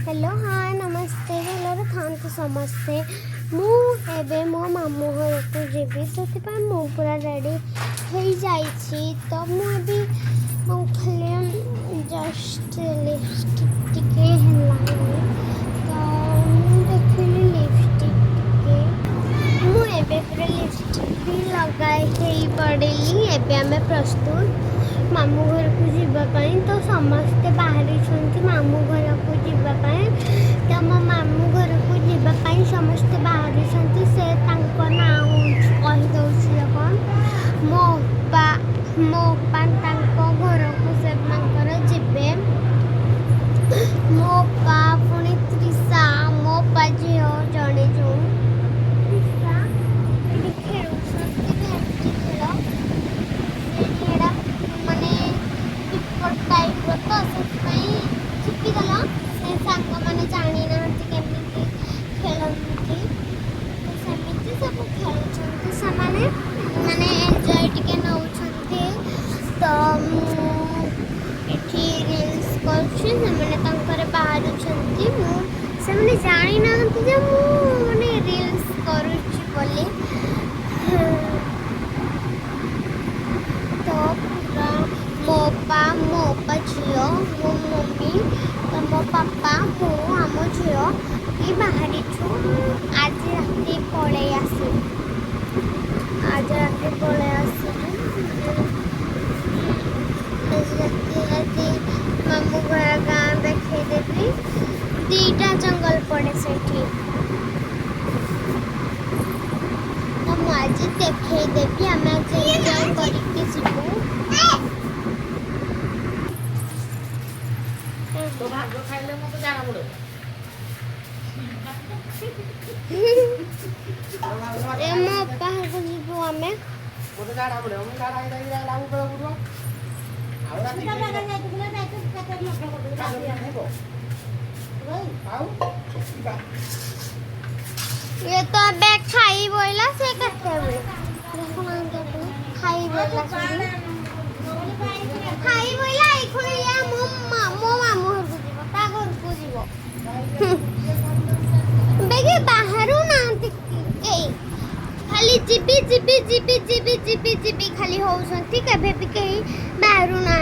hello हाँ नमस्ते भलरे था समस्ते मुझे मो मामू घर को जीवी से मु पूरा रेडी हो जाइए तो मुझे खाली जस्ट लिपस्टिक टिके तो देखिली लिपस्टिक टिके मुझे पूरा लिपस्टिक भी लगाई पड़ेली एवं आम प्रस्तुत मामू घर को जीवाई तो समस्ते बाहरी मामू घर को जीवाई तो मो मामू घर को जीवाई समस्ते बाहरी से ना कहीदे कौन मो घर को से जीवे मो पा पुणी त्रिशा मो पा झी जड़े जो तो छिपिगल से सांग मैंने जानी ना केमी खेलती तो सेमती सब खेलुं से मैंने एंजॉय टिके नौ तो ये रिल्स कर बाहर से जानी ना मैंने रिल्स करुच्ची तो पूरा मो पा झील मो मम्मी तो मो पापा मु आम झील ये बाहरी आज राति पलि आज राति पलि राति मामू घर गाँ देखदेवी दीटा जंगल पड़े से तो मुझे देखदेवी आम आज एंजॉय करके जीवु तो भाग्य खाइले मत जाना पड़े ए मो बाहर को जीवु आमे मत जाना पड़े हम जाना इधर लागू कर गुरु आवरा ये तो अबे खाई बोला से करते हुए देखो ना खाई बोला खाई बोला इखुन या मो मामू घर को जीव ता घर को जीव बेगे बाहरु ना ए खाली GB GB GB GB GB GB खाली होउसंती केबे भी कहीं बाहरु ना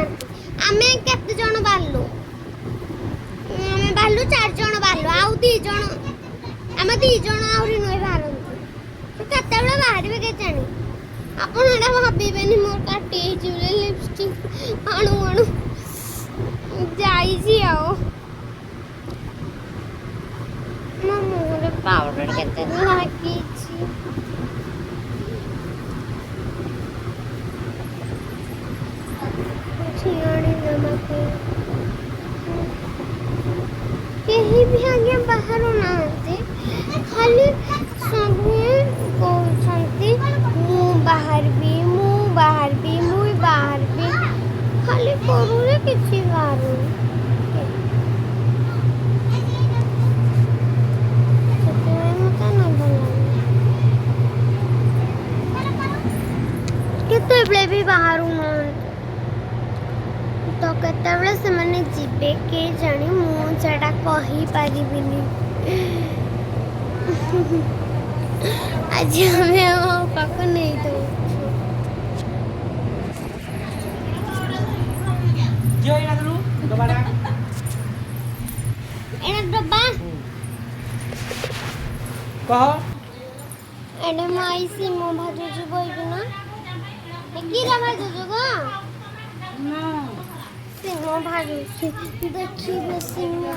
आमे केते जण बाल्लु आमे बाल्लु 4 जण बाल्लु आउ 2 जण आमे 2 जण आउरी नय बारंतु केते बेला बाहरबे के जानी आपण एडा भाबीबेनी मोर काटी जुले लिपस्टिक आणु आणु जाई जी आओ मो मुरे पाउडर केते लागी छी छियाणी नमक कहीं भी आगे बाहर ना खाली सभी कहते मु बाहर भी खाली करूले किसी बारू केते भी बाहर तो केते से मैंने जीवे के जानी मुझे कही पारिबिनी आज हमें पाक नहीं दो जो एना दलु डबाडा एना डब्बा कह एने माई सिमो भाजो जो बोइबे ना कीरा भाजो जो गो ना सिमो भाजो देखिबे सिमो